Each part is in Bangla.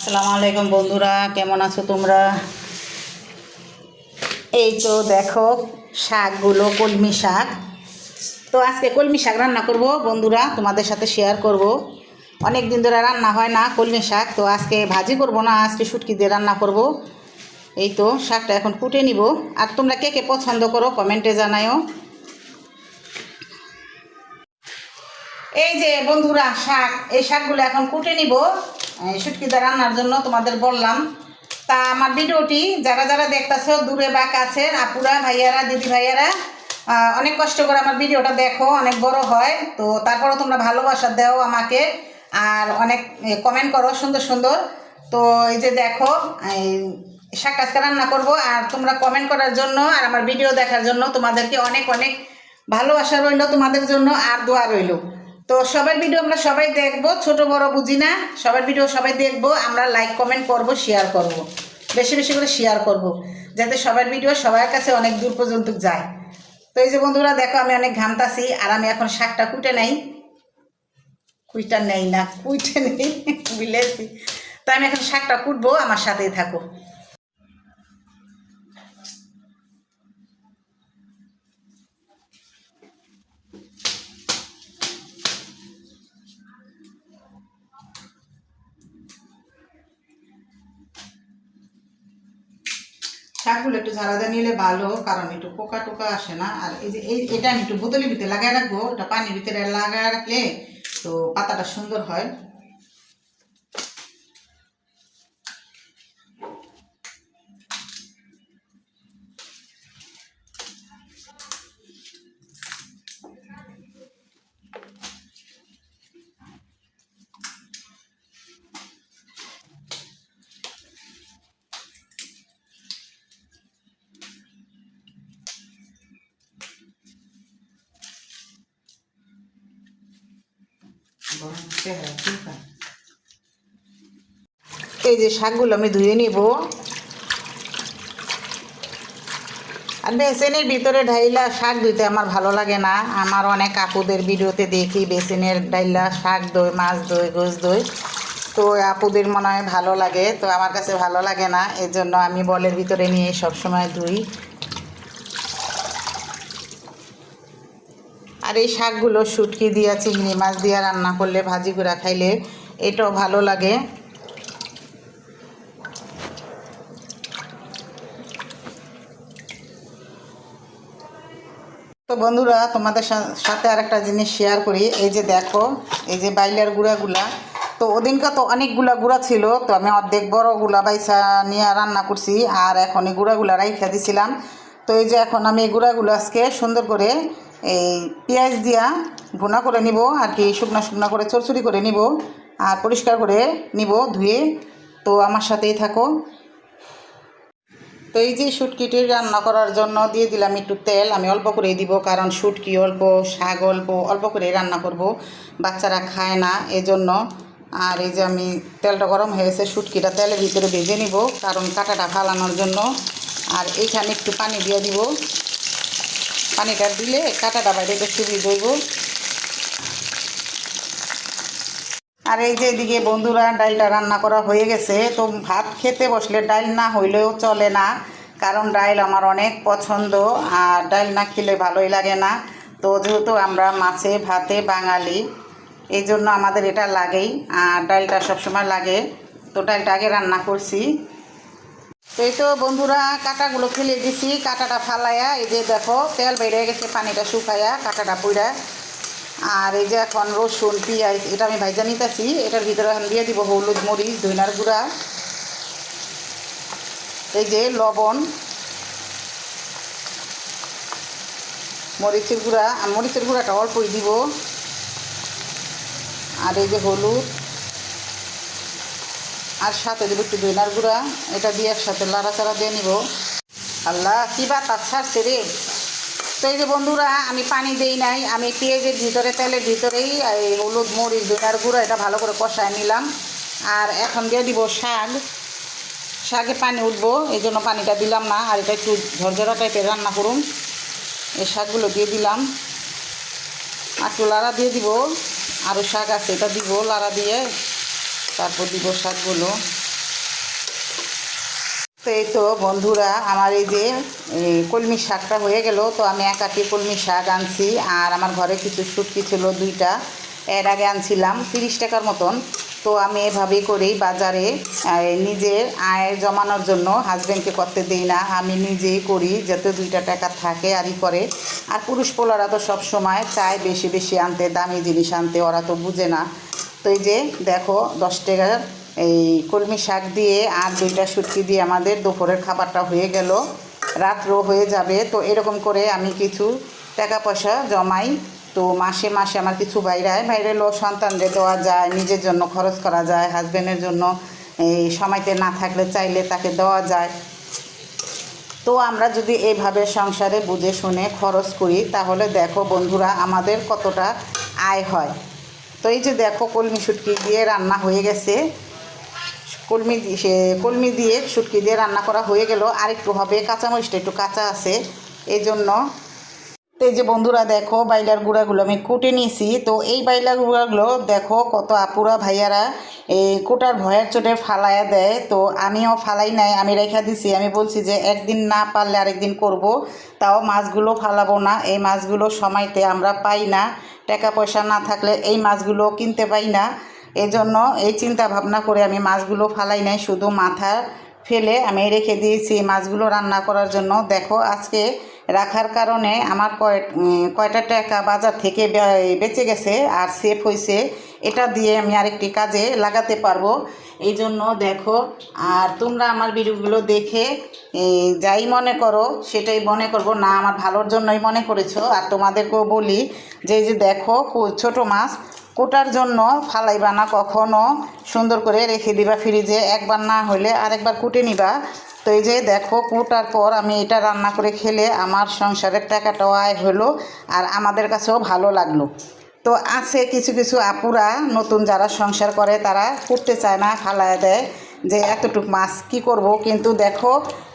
আসসালামু আলাইকুম বন্ধুরা, কেমন আছো তোমরা? এই তো দেখো শাকগুলো, কলমি শাক। তো আজকে কলমি শাক রান্না করব বন্ধুরা, তোমাদের সাথে শেয়ার করব। অনেক দিন ধরে রান্না হয় না কলমি শাক, তো আজকে ভাজি করব না, আজকে শুটকি দিয়ে রান্না করব। এই তো শাকটা এখন কুটে নিব। আর তোমরা কে কে পছন্দ করো কমেন্টে জানাও। এই যে বন্ধুরা শাক, এই শাকগুলো এখন কুটে নিব শুটকি দিয়ে রান্নার জন্য, তোমাদের বললাম। তা আমার ভিডিওটি যারা যারা দেখতেছো, দূরে বা কাছের আপুরা, ভাইয়ারা, দিদি ভাইয়ারা, অনেক কষ্ট করে আমার ভিডিওটা দেখো, অনেক বড় হয়। তো তারপরে তোমরা ভালোবাসা দাও আমাকে, আর অনেক কমেন্ট করো সুন্দর সুন্দর। তো এই যে দেখো, এই শাক আজকে রান্না করব, আর তোমরা কমেন্ট করার জন্য আর আমার ভিডিও দেখার জন্য তোমাদেরকে অনেক অনেক ভালোবাসা রইল তোমাদের জন্য, আর দোয়া রইল। তো সবার ভিডিও আমরা সবাই দেখবো, ছোট বড় বুঝি না, সবার ভিডিও সবাই দেখবো। আমরা লাইক কমেন্ট করব, শেয়ার করব, বেশি বেশি করে শেয়ার করব, যাতে সবার ভিডিও সবার কাছে অনেক দূর পর্যন্ত যায়। তো এই যে বন্ধুরা দেখো, আমি অনেক ঘামতাছি, আর আমি এখন শাকটা কুটে নেই, কুইটা নেই না, কুইটে নেই বুঝলেছি। তো আমি এখন শাকটা কুটবো, আমার সাথেই থাকো। শাকগুলো একটু ঝাড়া দিয়ে নিলে ভালো, কারণ একটু পোকা টোকা আসে না। আর এই যে এটা আমি একটু বোতলের ভিতরে লাগাই রাখবো, এটা পানির ভিতরে লাগাই রাখলে তো পাতাটা সুন্দর হয়। এই যে শাকগুলো আমি ধুয়ে নিব। আর বেসিনের ভিতরে ঢাইলা শাক ধুইতে আমার ভালো লাগে না। আমার অনেক আপুদের ভিডিওতে দেখি বেসিনের ডাইলা শাক দই, মাছ দই, গোছ দই। তো আপুদের মনে হয় ভালো লাগে, তো আমার কাছে ভালো লাগে না, এর জন্য আমি বলের ভিতরে নিয়ে সবসময় ধুই। আর এই শাকগুলো শুটকি দিয়া, চিংড়ি মাছ দিয়া রান্না করলে, ভাজি করে খাইলে এটাও ভালো লাগে। তো বন্ধুরা, তোমাদের সাথে আর একটা জিনিস শেয়ার করি। এই যে দেখো, এই যে বাইলার গুঁড়াগুলা, তো ওদিনকা তো অনেকগুলা গুঁড়া ছিল, তো আমি অর্ধেক বড় গুলা বাইসা নিয়ে রান্না করছি, আর এখন এই গুঁড়াগুলা রাইখা দিছিলাম। তো এই যে এখন আমি এই গুঁড়াগুলো আজকে সুন্দর করে এই পেঁয়াজ দিয়া ভুনা করে নিব, আর কি শুকনা শুকনা করে চরচড়ি করে নিব, আর পরিষ্কার করে নিব ধুয়ে। তো আমার সাথেই থাকো। তো এই যে শুটকিটি রান্না করার জন্য দিয়ে দিলাম একটু তেল, আমি অল্প করেই দিব, কারণ শুটকি অল্প, শাক অল্প, অল্প করে রান্না করব, বাচ্চারা খায় না এজন্য। আর এই যে আমি তেলটা গরম হয়েছে, শুটকিটা তেলের ভিতরে ভেজে নিব, কারণ কাঁটাটা ফালানোর জন্য। আর এইখানে একটু পানি দিয়ে দিব, পানিটা দিলে কাঁটাটা বাইরে একটু সুবিধা হইব। আর এই যে এদিকে বন্ধুরা ডালটা রান্না করা হয়ে গেছে। তো ভাত খেতে বসলে ডাল না হইলেও চলে না, কারণ ডাল আমার অনেক পছন্দ, আর ডাল না খেলে ভালোই লাগে না। তো যেহেতু আমরা মাছে ভাতে বাঙালি, এই জন্য আমাদের এটা লাগেই, আর ডালটা সবসময় লাগে। তো ডালটা আগে রান্না করছি। তো এই তো বন্ধুরা কাঁটাগুলো ফেলে দিছি, কাঁটাটা ফালাইয়া এই যে দেখো তেল বেড়ে গেছে, পানিটা শুকাইয়া কাঁটাটা পুইরা। আর এই যে এখন রসুন পেঁয়াজ এটা আমি ভাইজা নিতেছি, এটার ভিতরে এখন দিয়ে দিব হলুদ, মরিচ, ধইনার গুঁড়া, এই যে লবণ, মরিচের গুঁড়া, মরিচের গুঁড়াটা অল্পই দিব, আর এই যে হলুদ, আর সাথে দেবো একটু ধইনার গুঁড়া। এটা দিয়ে একসাথে লাড়াচাড়া দিয়ে নিব। আল্লাহ কী বাতাস ছাড়ছে রে। তো এই যে বন্ধুরা আমি পানি দেই নাই, আমি পেঁয়াজের ভিতরে তেলের ভিতরেই এই হলুদ, মরিচ, ধইনার গুঁড়া এটা ভালো করে কষায় নিলাম। আর এখন দিয়ে দিব শাক, শাকে পানি উঠবো, এই জন্য পানিটা দিলাম না, আর এটা একটু ঝরঝরা টাইপের রান্না করুন। এই শাকগুলো দিয়ে দিলাম, আর একটু লাড়া দিয়ে দিব, আরও শাক আছে এটা দিব লাড়া দিয়ে, তারপর দিব শাকগুলো। তো এই তো বন্ধুরা আমার এই যে কলমি শাকটা হয়ে গেল। তো আমি এক আটি কলমি শাক আনছি, আর আমার ঘরে কিছু শুটকি ছিল 2টা, এর আগে আনছিলাম 30 টাকার মতন। তো আমি এভাবেই করেই বাজারে নিজের আয় জমানোর জন্য হাজব্যান্ডকে করতে দিই না, আমি নিজেই করি যাতে 2টা টাকা থাকে আরই করে। আর পুরুষ পোলারা তো সব সময় চায় বেশি বেশি আনতে, দামি জিনিস আনতে, ওরা তো বুঝে না। তো এই যে দেখো 10 টাকার এই কলমি শাক দিয়ে আর 2টা শুটকি দিয়ে আমাদের দুপুরের খাবারটা হয়ে গেল, রাত্রও হয়ে যাবে। তো এরকম করে আমি কিছু টাকা পয়সা জমাই। তো মাসে মাসে আমার কিছু বাইরে লো সন্তানদের দেওয়া যায়, নিজের জন্য খরচ করা যায়, হাজব্যান্ডের জন্য এই সময়তে না থাকলে চাইলে তাকে দেওয়া যায়। তো আমরা যদি এইভাবে সংসারে বুঝে শুনে খরচ করি তাহলে দেখো বন্ধুরা আমাদের কতটা আয় হয়। তো এই যে দেখো কলমি শুটকি দিয়ে রান্না হয়ে গেছে, কলমি দিয়ে শুটকি দিয়ে রান্না করা হয়ে গেল। আর একটু হবে, কাঁচামরিচটা একটু কাঁচা আছে এই জন্য। তো এই যে বন্ধুরা দেখো বাইলার গুঁড়াগুলো আমি কুটে নিয়েছি। তো এই বাইলার গুঁড়াগুলো দেখো কত আপুরা ভাইয়ারা এই কোটার ভয়ের চোটে ফালাইয়া দেয়। তো আমিও ফালাই নাই, আমি রেখা দিছি। আমি বলছি যে একদিন না পারলে আরেকদিন করব, তাও মাছগুলো ফালাবো না। এই মাছগুলো সময়তে আমরা পাই না, টাকা পয়সা না থাকলে এই মাছগুলো কিনতে পাই না। এজন্য এই চিন্তা ভাবনা করে আমি মাছগুলো ফালাই নাই, শুধু মাথা ফেলে আমি রেখে দিয়েছি মাছগুলো রান্না করার জন্য। দেখো আজকে রাখার কারণে আমার কয়টা টাকা বাজার থেকে বেঁচে গেছে আর সেভ হয়েছে, এটা দিয়ে আমি আরেকটি কাজে লাগাতে পারবো। এই জন্য দেখো, আর তোমরা আমার ভিডিওগুলো দেখে যাই মনে করো সেটাই মনে করবো না, আমার ভালোর জন্যই মনে করেছো। আর তোমাদেরকেও বলি যে এই যে দেখো ছোট মাছ কোটার জন্য ফালাইবা না কখনো, সুন্দর করে রেখে দিবা ফ্রিজে, একবার না হলে আরেকবার কুটে নিবা। তো এই যে দেখো কুটার পর আমি এটা রান্না করে খেলে আমার সংসারের টাকাটাও আয় হলো, আর আমাদের কাছেও ভালো লাগলো। তো আছে কিছু কিছু আপুরা নতুন যারা সংসার করে তারা করতে চায় না, ফালায় দেয় যে এতটুক মাছ কি করব। কিন্তু দেখো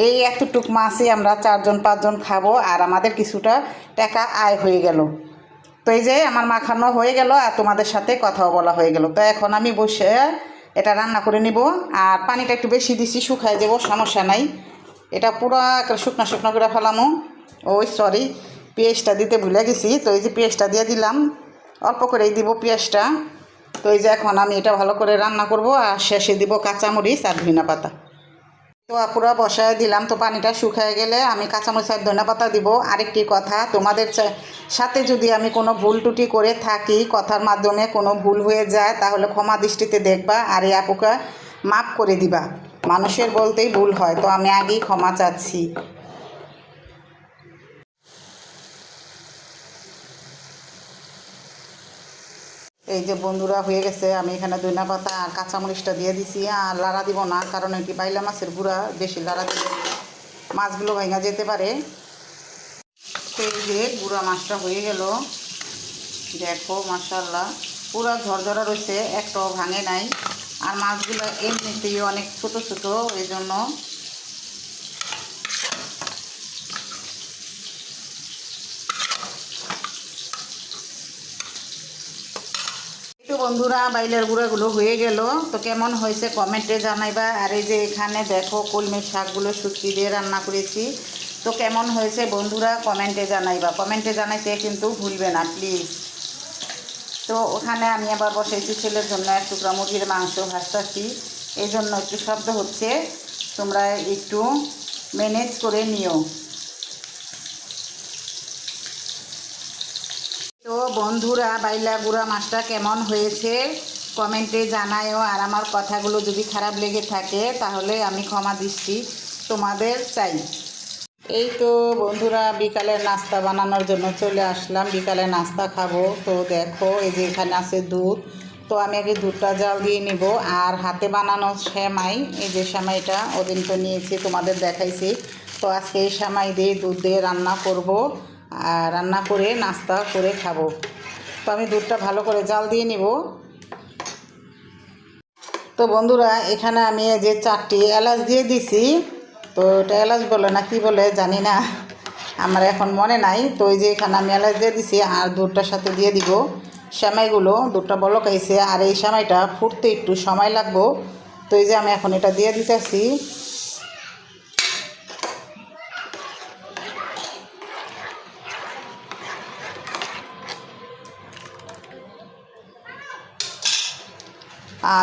এই এতটুক মাছই আমরা 4জন 5জন খাবো, আর আমাদের কিছুটা টাকা আয় হয়ে গেল। তো এই যে আমার মাখানো হয়ে গেল আর তোমাদের সাথে কথাও বলা হয়ে গেল। তো এখন আমি বসে এটা রান্না করে নিব। আর পানিটা একটু বেশি দিছি, শুকায় যাব, সমস্যা নাই। এটা পুরো শুকনো শুকনো করে ফেলামো। ওই সরি, পেঁয়াজটা দিতে ভুলে গেছি। তো এই যে পেঁয়াজটা দিয়ে দিলাম, অল্প করেই দিব পেঁয়াজটা। তো এই যে এখন আমি এটা ভালো করে রান্না করব, আর শেষে দিব কাঁচামরিচ আর ধনিয়া পাতা। তো পুরো বসায় দিলাম। তো পানিটা শুকিয়ে গেলে আমি কাঁচামরিচ আর ধনিয়া পাতা দিব। আরেকটি কথা, তোমাদের সাথে যদি আমি কোনো ভুল টুটি করে থাকি, কথার মাধ্যমে কোনো ভুল হয়ে যায়, তাহলে ক্ষমা দৃষ্টিতে দেখবা আর এই আপুকে মাফ করে দিবা। মানুষের বলতেই ভুল হয়, তো আমি আগেই ক্ষমা চাচ্ছি। এই যে বন্ধুরা হয়ে গেছে, আমি এখানে ধনিয়া পাতা আর কাঁচামরিচটা দিয়ে দিছি। আর লাড়া দিব না, কারণ এটি বাইলা মাছের গুঁড়া, বেশি লাড়া দিলে মাছগুলো ভেঙে যেতে পারে। তো এই যে গুঁড়া মাছটা হয়ে গেল, দেখো মাশাআল্লাহ পুরো ঝরঝরা রয়েছে, একটাও ভাঙে নাই। আর মাছগুলো এমনিতেই অনেক ছোট ছোট, এই জন্য তো বন্ধুরা বাইলের গুঁড়াগুলো হয়ে গেল। তো কেমন হয়েছে কমেন্টে জানাইবা। আর এই যে এখানে দেখো কলমির শাকগুলো শুটকি দিয়ে রান্না করেছি। তো কেমন হয়েছে বন্ধুরা কমেন্টে জানাইবা, কমেন্টে জানাইতে কিন্তু ভুলবে না প্লিজ। তো ওখানে আমি আবার বসাইছি ছেলের জন্য এক টুকরা মুরগির মাংস ভাজতাছি, এই জন্য একটু শব্দ হচ্ছে, তোমরা একটু ম্যানেজ করে নিও। তো বন্ধুরা বাইলা গুঁড়া মাছটা কেমন হয়েছে কমেন্টে জানায়ও। আর আমার কথাগুলো যদি খারাপ লেগে থাকে তাহলে আমি ক্ষমা দৃষ্টি তোমাদের চাই। এই তো বন্ধুরা বিকালের নাস্তা বানানোর জন্য চলে আসলাম, বিকালে নাস্তা খাবো। তো দেখো এই যে এখানে আছে দুধ। তো আমি আগে দুধটা জাল দিয়ে নিব। আর হাতে বানানো সেমাই, এই যে সেমাইটা ওদিন তো নিয়েছি তোমাদের দেখাইছি। তো আজকে এই সেমাই দিয়ে দুধ দিয়ে রান্না করব, আর রান্না করে নাস্তা করে খাবো। তো আমি দুধটা ভালো করে জাল দিয়ে নিব। তো বন্ধুরা এখানে আমি এই যে 4টি এলাচ দিয়ে দিছি। তো এটা এলাচ বলে না কি বলে জানি না, আমার এখন মনে নাই। তো এই যে এখানে আমি এলাচ দিয়ে দিছি, আর দুধটার সাথে দিয়ে দিব সেমাইগুলো। দুধটা বলকাইছে, আর এই সেমাইটা ফুটতে একটু সময় লাগবো। তো এই যে আমি এখন এটা দিয়ে দিতেছি।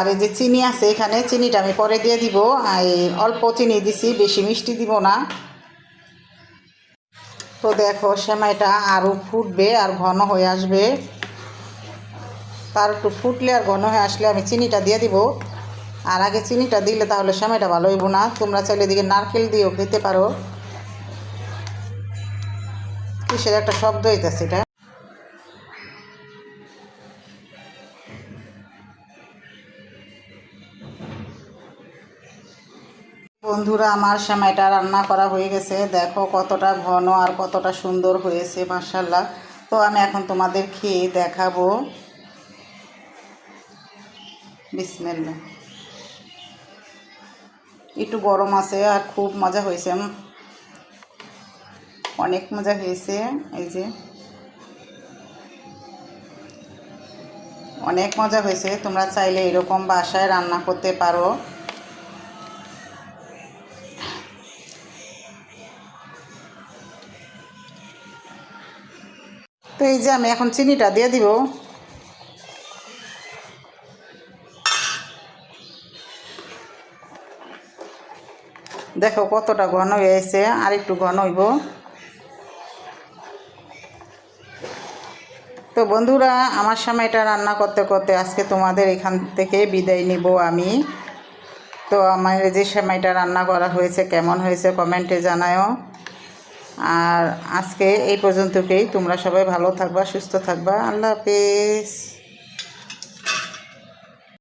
আর এই যে চিনি আছে এখানে, চিনিটা আমি পরে দিয়ে দিব। এই অল্প চিনি দিছি, বেশি মিষ্টি দিব না। তো দেখো সেমাইটা আরও ফুটবে আর ঘন হয়ে আসবে। তার একটু ফুটলে আর ঘন হয়ে আসলে আমি চিনিটা দিয়ে দিব। আর আগে চিনিটা দিলে তাহলে সেমাইটা ভালো হইব না। তোমরা চাইলে এদিকে নারকেল দিয়েও খেতে পারো। কিসের একটা শব্দ হইতেছে এটা। বন্ধুরা আমার সেমাইটা রান্না করা হয়ে গেছে। দেখো কতটা ঘন আর কতটা সুন্দর হয়েছে, মাশাআল্লাহ। তো আমি এখন তোমাদের খেয়ে দেখাবো। বিসমিল্লাহ। একটু গরম আছে আর খুব মজা হয়েছে, অনেক মজা হয়েছে। এই যে অনেক মজা হয়েছে। তোমরা চাইলে এরকম বাসায় রান্না করতে পারো। তো এই যে আমি এখন চিনিটা দিয়ে দিব। দেখো কতটা ঘন হয়েছে, আর একটু ঘন হইব। তো বন্ধুরা আমার সেমাইটা রান্না করতে করতে আজকে তোমাদের এখান থেকে বিদায় নিব আমি। তো আমার যে সেমাইটা রান্না করা হয়েছে কেমন হয়েছে কমেন্টে জানাও। আর আজকে এই পর্যন্তই। তোমরা সবাই ভালো থাকবা, সুস্থ থাকবা। আল্লাহ হাফেজ।